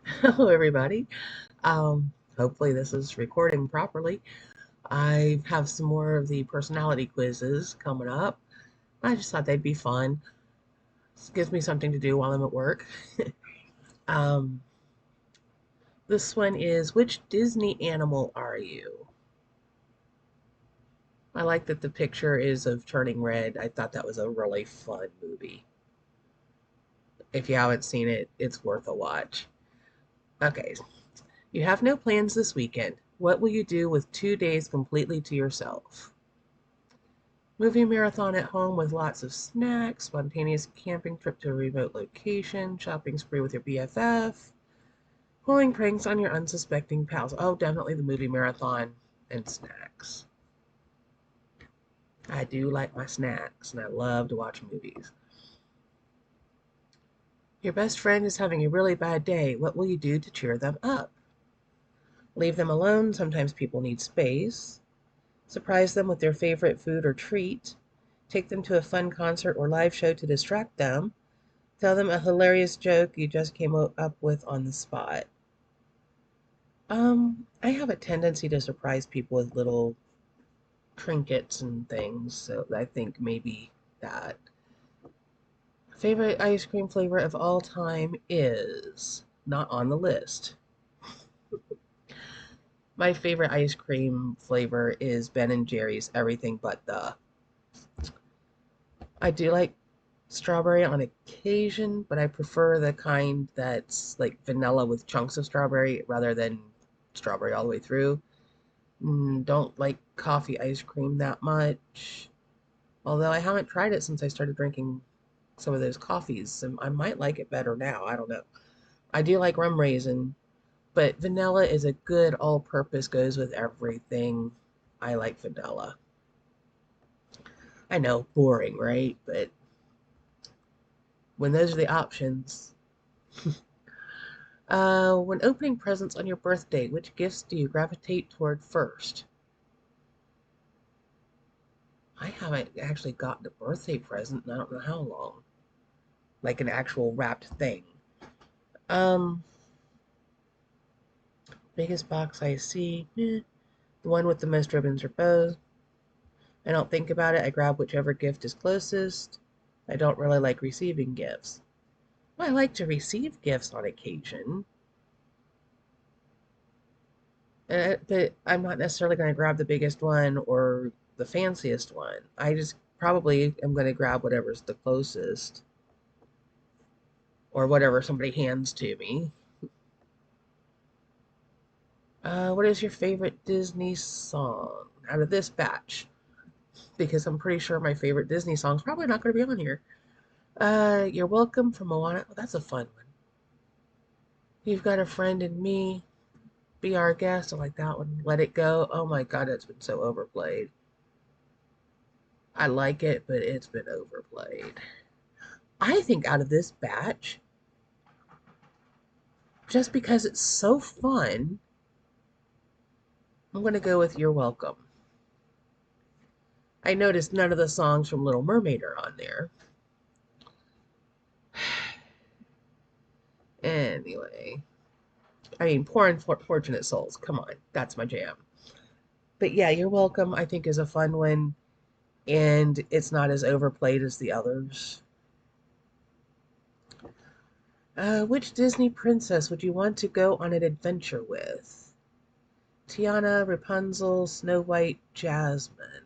Hello, everybody. Hopefully this is recording properly. I have some more of the personality quizzes coming up. I just thought they'd be fun. This gives me something to do while I'm at work. Um, this one is, which Disney animal are you? I like that the picture is of Turning Red. I thought that was a really fun movie. If you haven't seen it, it's worth a watch. Okay, you have no plans this weekend. What will you do with 2 days completely to yourself? Movie marathon at home with lots of snacks, spontaneous camping trip to a remote location, shopping spree with your BFF, pulling pranks on your unsuspecting pals. Oh, definitely the movie marathon and snacks. I do like my snacks and I love to watch movies. Your best friend is having a really bad day. What will you do to cheer them up? Leave them alone. Sometimes people need space. Surprise them with their favorite food or treat. Take them to a fun concert or live show to distract them. Tell them a hilarious joke you just came up with on the spot. I have a tendency to surprise people with little trinkets and things, so I think maybe that. Favorite ice cream flavor of all time is not on the list. My favorite ice cream flavor is Ben and Jerry's Everything But the. I do like strawberry on occasion, but I prefer the kind that's like vanilla with chunks of strawberry rather than strawberry all the way through. Don't like coffee ice cream that much. Although I haven't tried it since I started drinking some of those coffees. And I might like it better now. I don't know. I do like rum raisin, but vanilla is a good all-purpose, goes with everything. I like vanilla. I know, boring, right? But when those are the options. When opening presents on your birthday, which gifts do you gravitate toward first? I haven't actually gotten a birthday present in I don't know how long. Like an actual wrapped thing. Um, Biggest box I see, the one with the most ribbons or bows. I don't think about it. I grab whichever gift is closest. I don't really like receiving gifts. Well, I like to receive gifts on occasion, but I'm not necessarily going to grab the biggest one or the fanciest one. I just probably am going to grab whatever's the closest or whatever somebody hands to me. What is your favorite Disney song out of this batch? Because I'm pretty sure my favorite Disney song's probably not going to be on here. You're Welcome from Moana. Oh, that's a fun one. You've Got a Friend in Me. Be Our Guest. I like that one. Let It Go. Oh my God, it's been so overplayed. I like it, but it's been overplayed. I think out of this batch, just because it's so fun, I'm going to go with You're Welcome. I noticed none of the songs from Little Mermaid are on there. Anyway, I mean, Poor Unfortunate Souls. Come on, that's my jam. But yeah, You're Welcome, I think, is a fun one, and it's not as overplayed as the others. Which Disney princess would you want to go on an adventure with? Tiana, Rapunzel, Snow White, Jasmine.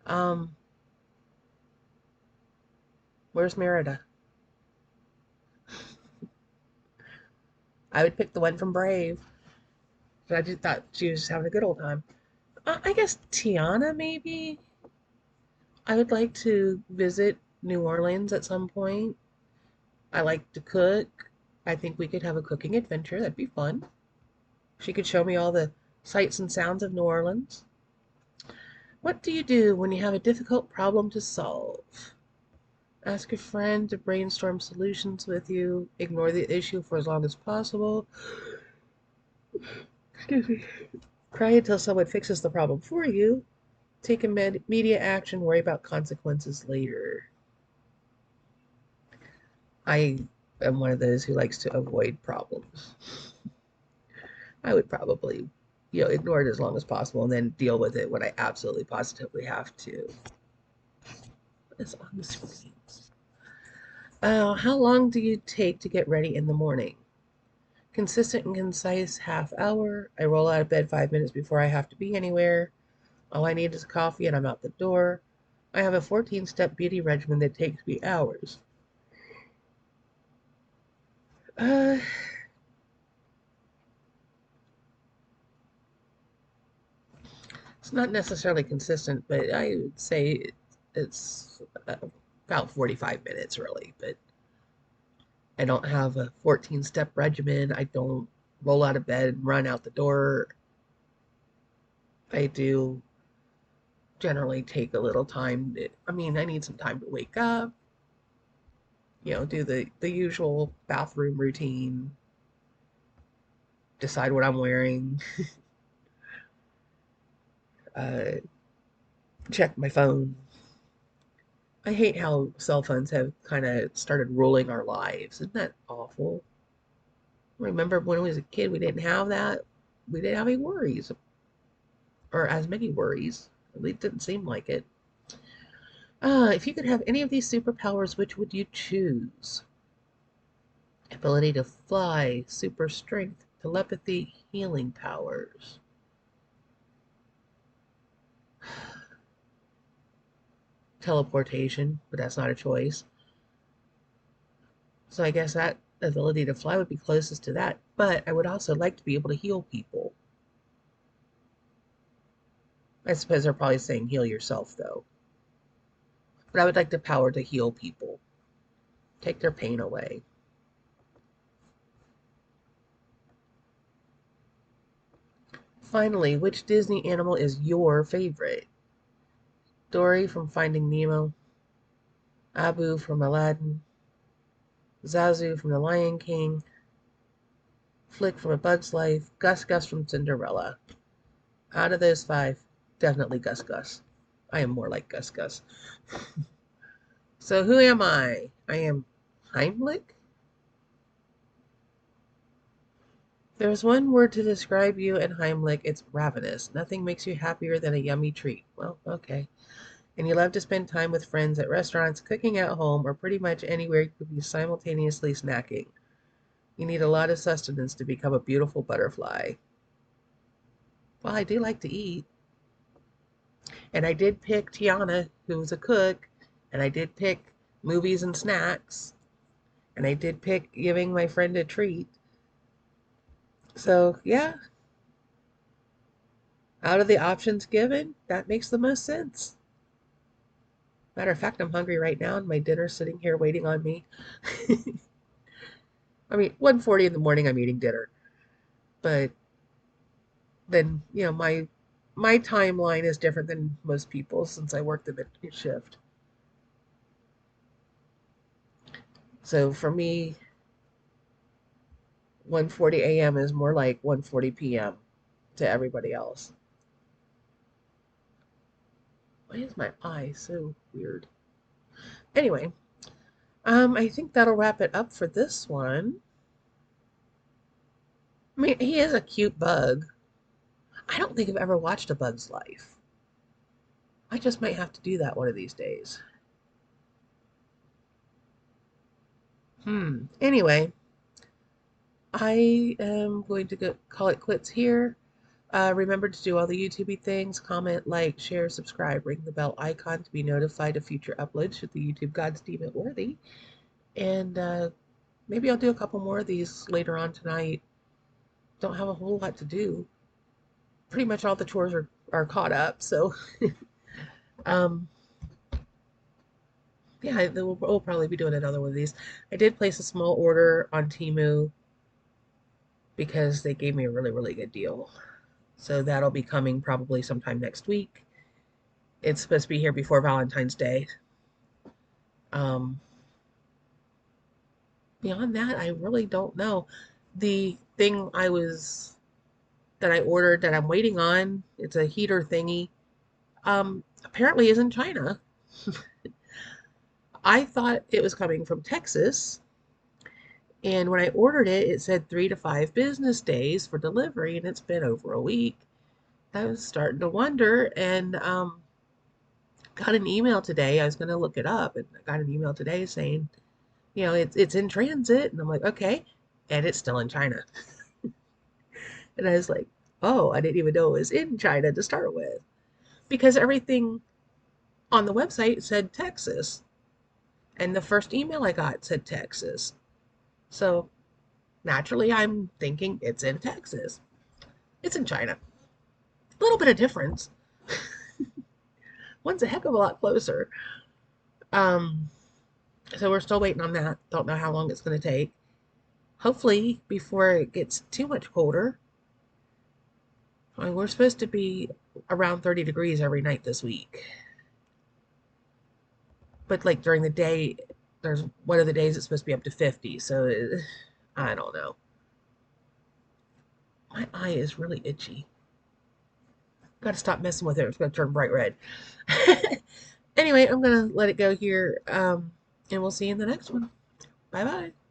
Um, where's Merida? I would pick the one from Brave, but I just thought she was having a good old time. I guess Tiana, maybe? I would like to visit New Orleans at some point. I like to cook. I think we could have a cooking adventure. That'd be fun. She could show me all the sights and sounds of New Orleans. What do you do when you have a difficult problem to solve? Ask a friend to brainstorm solutions with you. Ignore the issue for as long as possible. Excuse me. Cry until someone fixes the problem for you. Take immediate action. Worry about consequences later. I am one of those who likes to avoid problems. I would probably, ignore it as long as possible and then deal with it when I absolutely positively have to. It's on the screen. How long do you take to get ready in the morning? Consistent and concise half hour. I roll out of bed 5 minutes before I have to be anywhere. All I need is coffee and I'm out the door. I have a 14-step beauty regimen that takes me hours. Uh, it's not necessarily consistent, but I would say it's about 45 minutes, really. But I don't have a 14-step regimen. I don't roll out of bed and run out the door. I do generally take a little time. I mean, I need some time to wake up, do the usual bathroom routine, decide what I'm wearing, uh, check my phone. I hate how cell phones have kind of started ruling our lives. Isn't that awful? Remember when I was a kid, we didn't have that. We didn't have any worries, or as many worries. At least it didn't seem like it. If you could have any of these superpowers, which would you choose? Ability to fly, super strength, telepathy, healing powers. Teleportation, but that's not a choice. So I guess that ability to fly would be closest to that. But I would also like to be able to heal people. I suppose they're probably saying heal yourself, though. But I would like the power to heal people, take their pain away. Finally, which Disney animal is your favorite? Dory from Finding Nemo, Abu from Aladdin, Zazu from The Lion King, Flick from A Bug's Life, Gus Gus from Cinderella. Out of those five, definitely Gus Gus. I am more like Gus Gus. So who am I? I am Heimlich? There's one word to describe you and Heimlich. It's ravenous. Nothing makes you happier than a yummy treat. Well, okay. And you love to spend time with friends at restaurants, cooking at home, or pretty much anywhere you could be simultaneously snacking. You need a lot of sustenance to become a beautiful butterfly. Well, I do like to eat. And I did pick Tiana, who's a cook, and I did pick movies and snacks, and I did pick giving my friend a treat. So, yeah, out of the options given, that makes the most sense. Matter of fact, I'm hungry right now, and my dinner's sitting here waiting on me. I mean, 1:40 in the morning, I'm eating dinner. But then, my timeline is different than most people since I work the midnight shift. So for me, 1:40 a.m. is more like 1:40 p.m. to everybody else. Why is my eye so weird? Anyway, I think that'll wrap it up for this one. I mean, he is a cute bug. I don't think I've ever watched A Bug's Life. I just might have to do that one of these days. Anyway, I am going to go call it quits here. Remember to do all the YouTubey things, comment, like, share, subscribe, ring the bell icon to be notified of future uploads should the YouTube gods deem it worthy. And maybe I'll do a couple more of these later on tonight. Don't have a whole lot to do. Pretty much all the chores are caught up, so um, yeah, we'll probably be doing another one of these. I did place a small order on Temu because they gave me a really, really good deal. So that'll be coming probably sometime next week. It's supposed to be here before Valentine's Day. Um, Beyond that, I really don't know. The thing that I ordered that I'm waiting on, it's a heater thingy, apparently is in China. I thought it was coming from Texas, And when I ordered it, it said 3 to 5 business days for delivery, and it's been over a week. I was starting to wonder, and got an email today. I was going to look it up, and I got an email today saying, it's in transit, and I'm like, okay, and it's still in China. And I was like, oh, I didn't even know it was in China to start with, because everything on the website said Texas, and the first email I got said Texas. So naturally, I'm thinking it's in Texas. It's in China. A little bit of difference. One's a heck of a lot closer. Um, so we're still waiting on that. Don't know how long it's going to take. Hopefully, before it gets too much colder. I mean, we're supposed to be around 30 degrees every night this week. But like during the day, there's one of the days it's supposed to be up to 50. So I don't know. My eye is really itchy. Got to stop messing with it. It's going to turn bright red. Anyway, I'm going to let it go here. And we'll see you in the next one. Bye bye.